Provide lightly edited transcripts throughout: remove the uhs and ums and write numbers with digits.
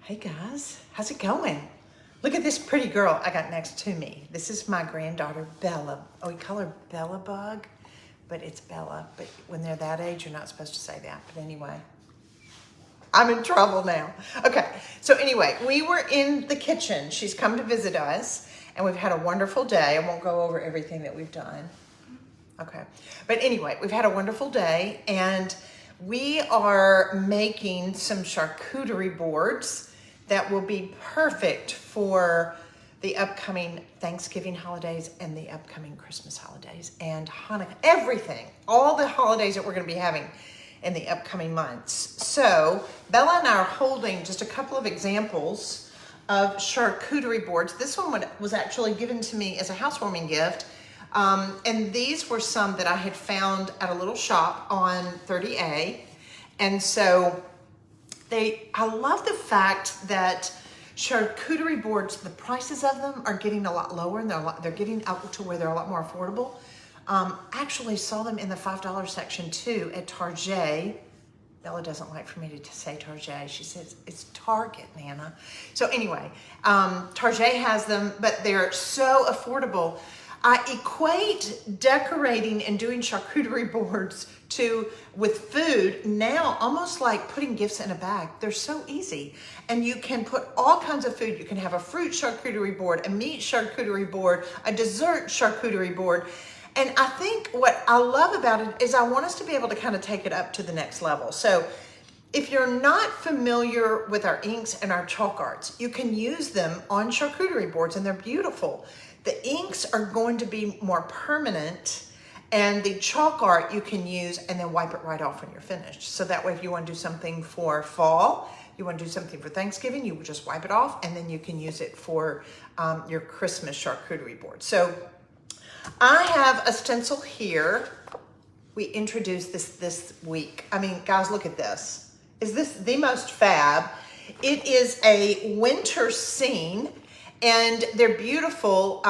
Hey guys, how's it going? Look at this pretty girl I got next to me. This is my granddaughter, Bella. Oh, we call her Bella Bug, but it's Bella. But when they're that age, you're not supposed to say that. But anyway, I'm in trouble now. Okay, so anyway, we were in the kitchen. She's come to visit us, and we've had a wonderful day. I won't go over everything that we've done. Okay, but anyway, we've had a wonderful day, and we are making some charcuterie boards that will be perfect for the upcoming Thanksgiving holidays and the upcoming Christmas holidays and Hanukkah, everything, all the holidays that we're going to be having in the upcoming months. So Bella and I are holding just a couple of examples of charcuterie boards. This one was actually given to me as a housewarming gift. And these were some that I had found at a little shop on 30A. And so I love the fact that charcuterie boards, the prices of them are getting a lot lower, and they're getting up to where they're a lot more affordable. Actually saw them in the $5 section too at Target. Bella doesn't like for me to say Target. She says it's Target, Nana. So anyway, Target has them, but they're so affordable. I equate decorating and doing charcuterie boards with food now almost like putting gifts in a bag. They're so easy, and you can put all kinds of food. You can have a fruit charcuterie board, a meat charcuterie board, a dessert charcuterie board. And I think what I love about it is I want us to be able to kind of take it up to the next level. So if you're not familiar with our inks and our chalk arts, you can use them on charcuterie boards, and they're beautiful. The inks are going to be more permanent, and the chalk art you can use and then wipe it right off when you're finished. So that way, if you want to do something for fall, you want to do something for Thanksgiving, you just wipe it off, and then you can use it for your Christmas charcuterie board. So I have a stencil here. We introduced this week. I mean, guys, look at this. Is this the most fab? It is a winter scene, and they're beautiful.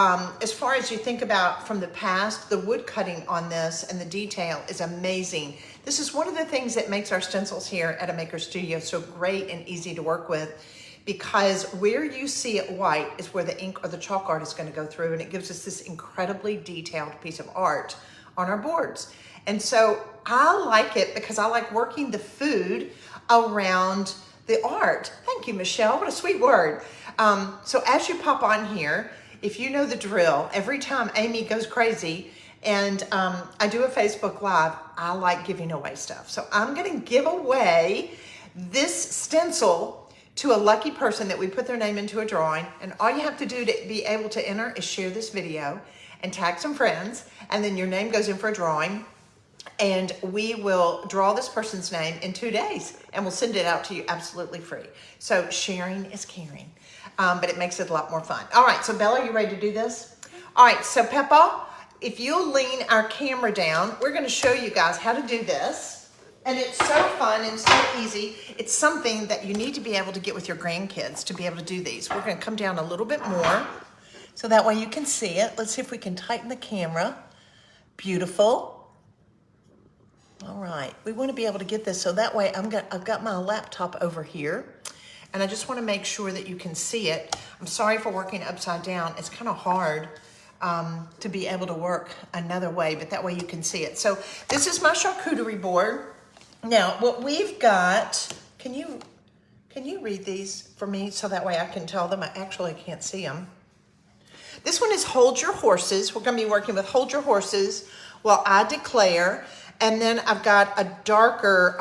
As far as you think about from the past, the wood cutting on this and the detail is amazing. This is one of the things that makes our stencils here at a maker studio so great and easy to work with, because where you see it white is where the ink or the chalk art is going to go through, and it gives us this incredibly detailed piece of art on our boards. And so I like it because I like working the food around the art. Thank you, Michelle. What a sweet word. So as you pop on here, if you know the drill, every time Amy goes crazy and I do a Facebook Live, I like giving away stuff. So I'm going to give away this stencil to a lucky person that we put their name into a drawing. And all you have to do to be able to enter is share this video and tag some friends, and then your name goes in for a drawing. And we will draw this person's name in 2 days, and we'll send it out to you absolutely free. So sharing is caring, but it makes it a lot more fun. All right, so Bella, you ready to do this? All right, so Peppa, if you'll lean our camera down, we're gonna show you guys how to do this. And it's so fun and so easy. It's something that you need to be able to get with your grandkids to be able to do these. We're gonna come down a little bit more so that way you can see it. Let's see if we can tighten the camera. Beautiful. All right, we want to be able to get this so that way I've got my laptop over here, and I just want to make sure that you can see it. I'm sorry for working upside down. It's kind of hard to be able to work another way, but that way you can see it. So this is my charcuterie board. Now, what we've got, can you read these for me so that way I can tell them? I actually can't see them. This one is Hold Your Horses. We're going to be working with Hold Your Horses while I declare. And then I've got a darker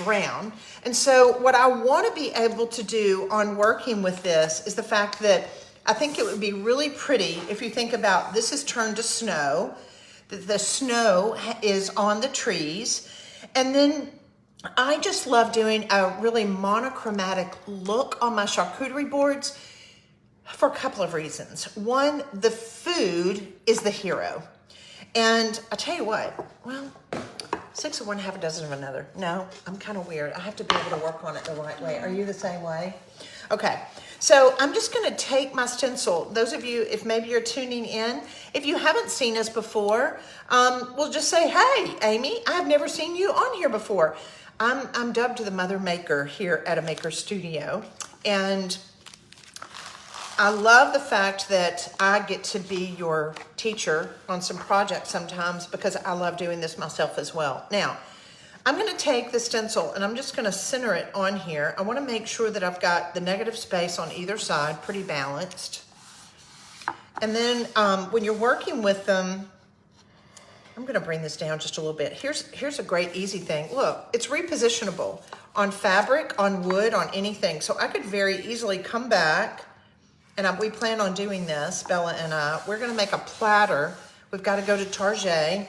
brown. And so what I want to be able to do on working with this is the fact that I think it would be really pretty if you think about this is turned to snow. The snow is on the trees. And then I just love doing a really monochromatic look on my charcuterie boards for a couple of reasons. One, the food is the hero. And I tell you what, well, 6 of one, half a dozen of another. No, I'm kind of weird. I have to be able to work on it the right way. Are you the same way? Okay, so I'm just gonna take my stencil. Those of you, if maybe you're tuning in, if you haven't seen us before, we'll just say, hey, Amy, I've never seen you on here before. I'm dubbed the Mother Maker here at a Maker Studio. And I love the fact that I get to be your teacher on some projects sometimes because I love doing this myself as well. Now, I'm going to take the stencil and I'm just going to center it on here. I want to make sure that I've got the negative space on either side pretty balanced. And then when you're working with them, I'm going to bring this down just a little bit. Here's a great easy thing. Look, it's repositionable on fabric, on wood, on anything. So I could very easily come back, and we plan on doing this, Bella and I. We're going to make a platter. We've got to go to Target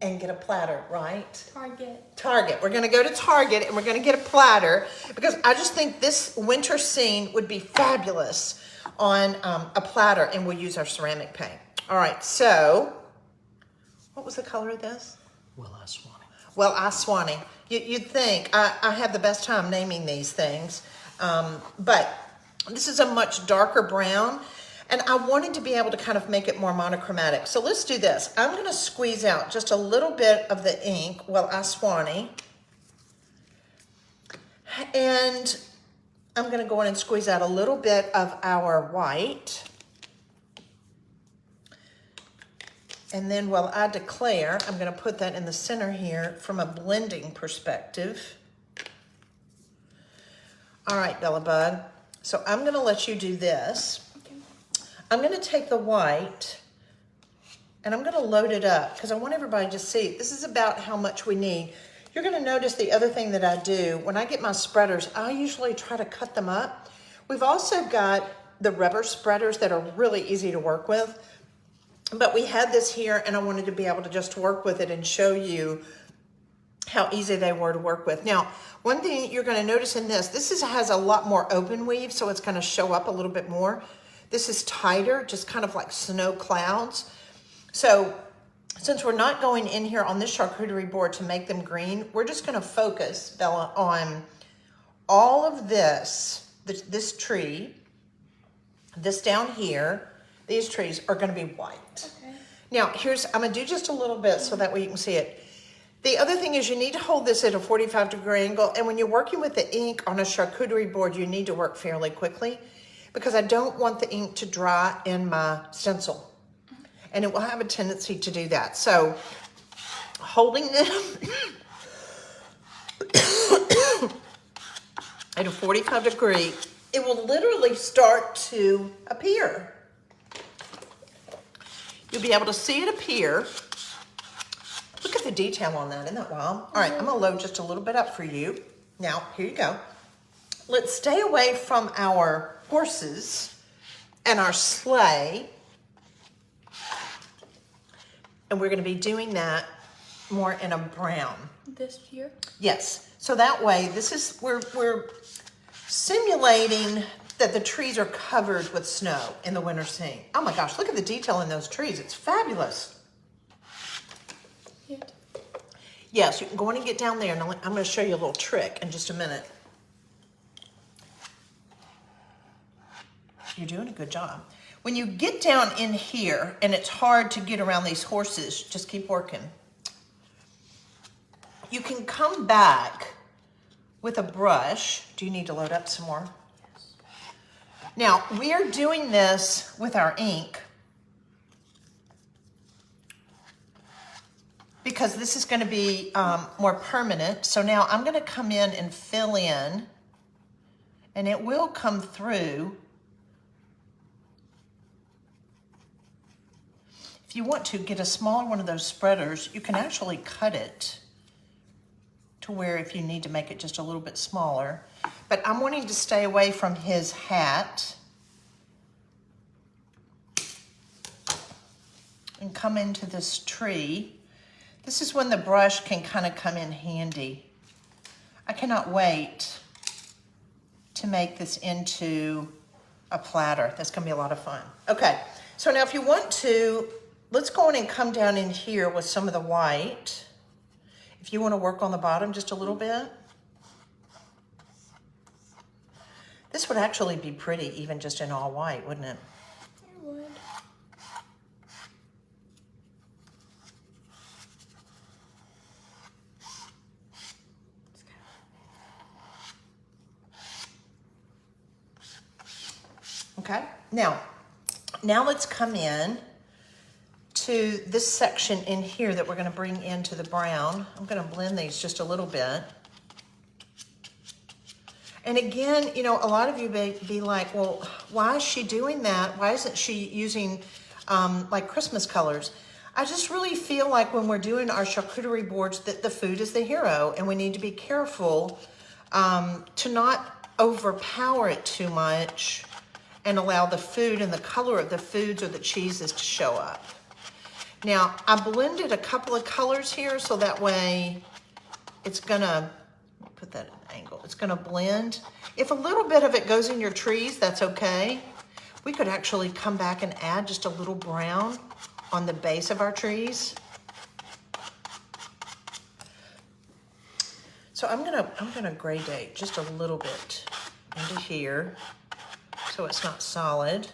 and get a platter, right? Target. We're going to go to Target and we're going to get a platter because I just think this winter scene would be fabulous on a platter, and we'll use our ceramic paint. All right, so what was the color of this? Well-I Swanee. Well-I Swanee. You'd think I have the best time naming these things, but this is a much darker brown, and I wanted to be able to kind of make it more monochromatic. So let's do this. I'm going to squeeze out just a little bit of the ink, Well-I Swanee, and I'm going to go in and squeeze out a little bit of our white. And then I Declare, I'm going to put that in the center here from a blending perspective. All right, Bella Bug. So I'm going to let you do this. Okay. I'm going to take the white and I'm going to load it up because I want everybody to see. This is about how much we need. You're going to notice the other thing that I do, when I get my spreaders, I usually try to cut them up. We've also got the rubber spreaders that are really easy to work with. But we had this here, and I wanted to be able to just work with it and show you how easy they were to work with. Now, one thing you're going to notice in this has a lot more open weave, so it's going to show up a little bit more. This is tighter, just kind of like snow clouds. So since we're not going in here on this charcuterie board to make them green, we're just going to focus, Bella, on all of this, this tree, this down here. These trees are going to be white. Okay. Now, I'm going to do just a little bit so that way you can see it. The other thing is you need to hold this at a 45-degree angle, and when you're working with the ink on a charcuterie board, you need to work fairly quickly because I don't want the ink to dry in my stencil, and it will have a tendency to do that. So, holding them at a 45-degree, it will literally start to appear. You'll be able to see it appear. Look at the detail on that. Isn't that wild? All right, I'm going to load just a little bit up for you. Now, here you go. Let's stay away from our horses and our sleigh. And we're going to be doing that more in a brown. This here? Yes. So that way, we're simulating that the trees are covered with snow in the winter scene. Oh my gosh, look at the detail in those trees. It's fabulous. Yeah. Yes, you can go in and get down there, and I'm going to show you a little trick in just a minute. You're doing a good job. When you get down in here, and it's hard to get around these horses, just keep working. You can come back with a brush. Do you need to load up some more? Now, we are doing this with our ink because this is going to be more permanent. So now I'm going to come in and fill in, and it will come through. If you want to get a smaller one of those spreaders, you can actually cut it to where if you need to make it just a little bit smaller. But I'm wanting to stay away from his hat and come into this tree. This is when the brush can kind of come in handy. I cannot wait to make this into a platter. That's gonna be a lot of fun. Okay, so now if you want to, let's go in and come down in here with some of the white. If you want to work on the bottom just a little bit. This would actually be pretty even just in all white, wouldn't it? It would. Okay, now let's come in to this section in here that we're gonna bring into the brown. I'm gonna blend these just a little bit. And again, you know, a lot of you may be like, well, why is she doing that? Why isn't she using like Christmas colors? I just really feel like when we're doing our charcuterie boards that the food is the hero, and we need to be careful to not overpower it too much and allow the food and the color of the foods or the cheeses to show up. Now, I blended a couple of colors here so that way it's gonna, put that at an angle, it's gonna blend. If a little bit of it goes in your trees, that's okay. We could actually come back and add just a little brown on the base of our trees. So I'm gonna gradate just a little bit into here so it's not solid,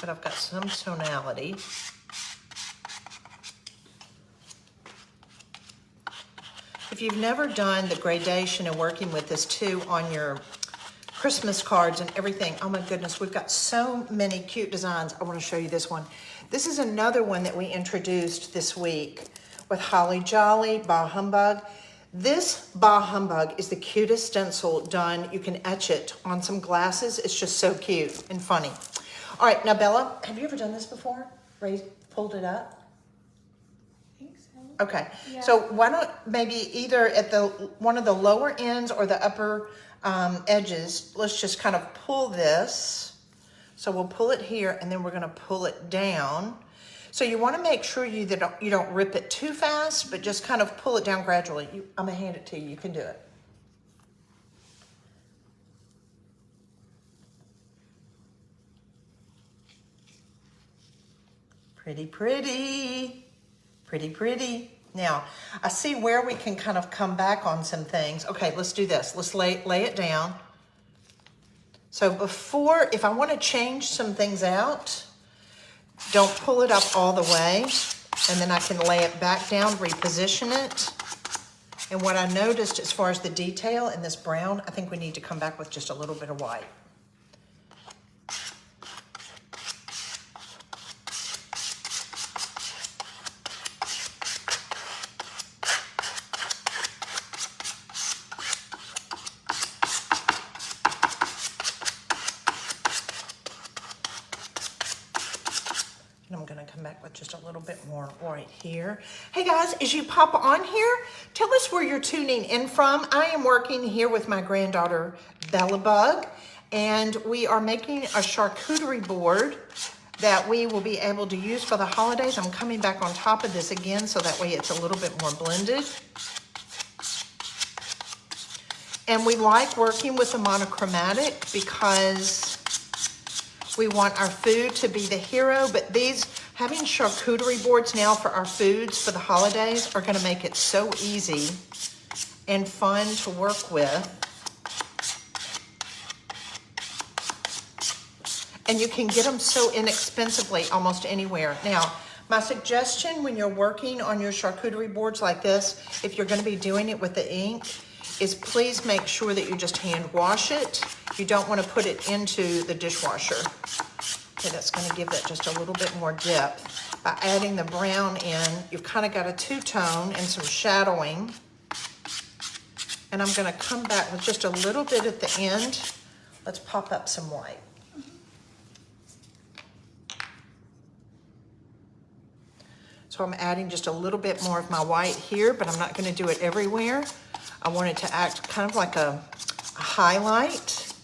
but I've got some tonality. If you've never done the gradation and working with this too on your Christmas cards and everything, oh my goodness, we've got so many cute designs. I want to show you this one. This is another one that we introduced this week with Holly Jolly, Bah Humbug. This Bah Humbug is the cutest stencil done. You can etch it on some glasses. It's just so cute and funny. All right, now Bella, have you ever done this before? Pulled it up? I think so. Okay, Yeah. so why don't maybe either at one of the lower ends or the upper edges, let's just kind of pull this. So we'll pull it here and then we're gonna pull it down. So you wanna make sure you don't rip it too fast, but just kind of pull it down gradually. I'm gonna hand it to you, you can do it. Pretty, pretty, pretty, pretty. Now, I see where we can kind of come back on some things. Okay, let's do this. Let's lay it down. So before, if I want to change some things out, don't pull it up all the way, and then I can lay it back down, reposition it. And what I noticed as far as the detail in this brown, I think we need to come back with just a little bit of white. And I'm gonna come back with just a little bit more right here. Hey guys, as you pop on here, tell us where you're tuning in from. I am working here with my granddaughter, Bella Bug, and we are making a charcuterie board that we will be able to use for the holidays. I'm coming back on top of this again so that way it's a little bit more blended. And we like working with the monochromatic because we want our food to be the hero, but having charcuterie boards now for our foods for the holidays are gonna make it so easy and fun to work with. And you can get them so inexpensively almost anywhere. Now, my suggestion when you're working on your charcuterie boards like this, if you're gonna be doing it with the ink, is please make sure that you just hand wash it. You don't want to put it into the dishwasher. Okay, that's going to give it just a little bit more depth. By adding the brown in, you've kind of got a two-tone and some shadowing. And I'm going to come back with just a little bit at the end. Let's pop up some white. So I'm adding just a little bit more of my white here, but I'm not going to do it everywhere. I want it to act kind of like a highlight.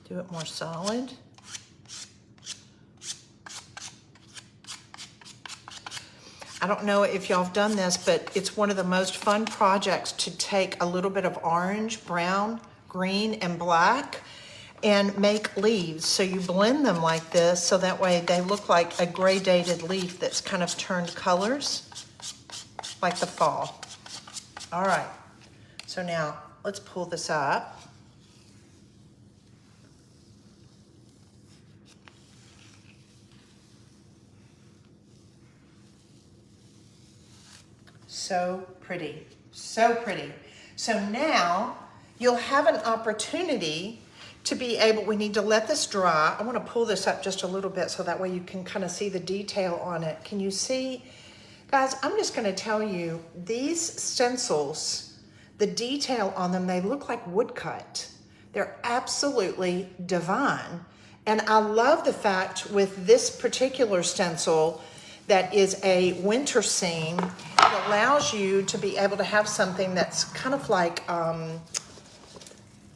Do it more solid. I don't know if y'all have done this, but it's one of the most fun projects to take a little bit of orange, brown, green, and black and make leaves. So you blend them like this so that way they look like a gradated leaf that's kind of turned colors like the fall. All right, so now let's pull this up. So pretty, so pretty. So now you'll have an opportunity to be able, we need to let this dry. I want to pull this up just a little bit so that way you can kind of see the detail on it. Can you see? Guys, I'm just going to tell you, these stencils, the detail on them, they look like woodcut. They're absolutely divine. And I love the fact with this particular stencil that is a winter scene, it allows you to be able to have something that's kind of like,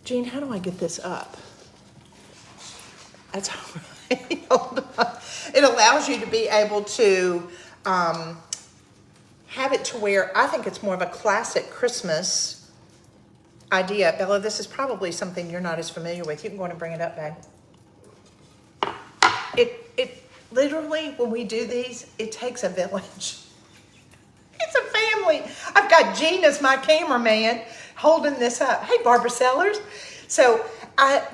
Jean, how do I get this up? That's all right. Hold on. It allows you to be able to have it to where I think it's more of a classic Christmas idea. Bella, this is probably something you're not as familiar with. You can go on and bring it up, babe. It literally, when we do these, it takes a village. It's a family. I've got Jean as my cameraman holding this up. Hey, Barbara Sellers. So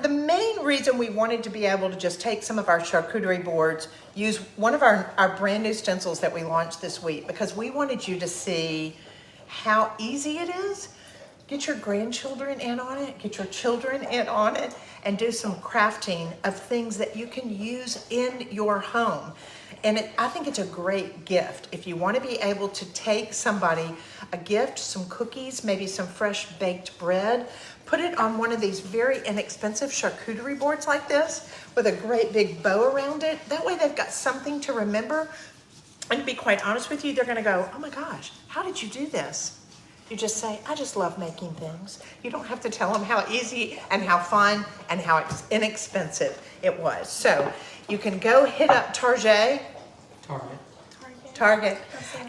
the main reason we wanted to be able to just take some of our charcuterie boards, use one of our brand new stencils that we launched this week, because we wanted you to see how easy it is. Get your grandchildren in on it, get your children in on it, and do some crafting of things that you can use in your home. And I think it's a great gift. If you want to be able to take somebody a gift, some cookies, maybe some fresh baked bread, put it on one of these very inexpensive charcuterie boards like this with a great big bow around it. That way they've got something to remember. And to be quite honest with you, they're going to go, oh my gosh, how did you do this? You just say, I just love making things. You don't have to tell them how easy and how fun and how inexpensive it was. So you can go hit up Target,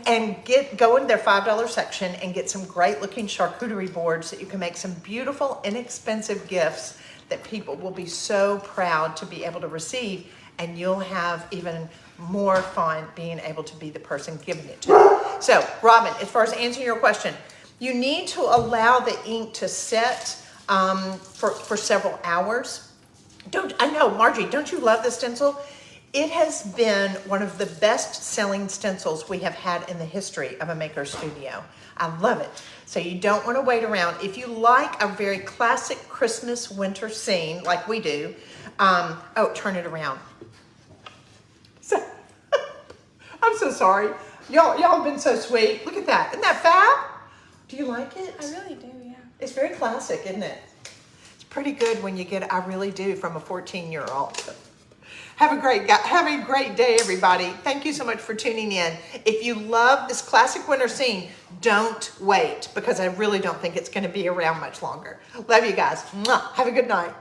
and go into their $5 section and get some great looking charcuterie boards that you can make some beautiful, inexpensive gifts that people will be so proud to be able to receive, and you'll have even more fun being able to be the person giving it to them. So, Robin, as far as answering your question, you need to allow the ink to set for several hours. I know, Margie, don't you love the stencil? It has been one of the best selling stencils we have had in the history of a maker studio. I love it. So you don't want to wait around. If you like a very classic Christmas winter scene like we do, oh, turn it around. So, I'm so sorry. Y'all have been so sweet. Look at that. Isn't that fab? Do you like it? I really do, yeah. It's very classic, isn't it? It's pretty good when you get I really do from a 14-year-old. Have a great day, everybody. Thank you so much for tuning in. If you love this classic winter scene, don't wait, because I really don't think it's going to be around much longer. Love you guys. Mwah. Have a good night.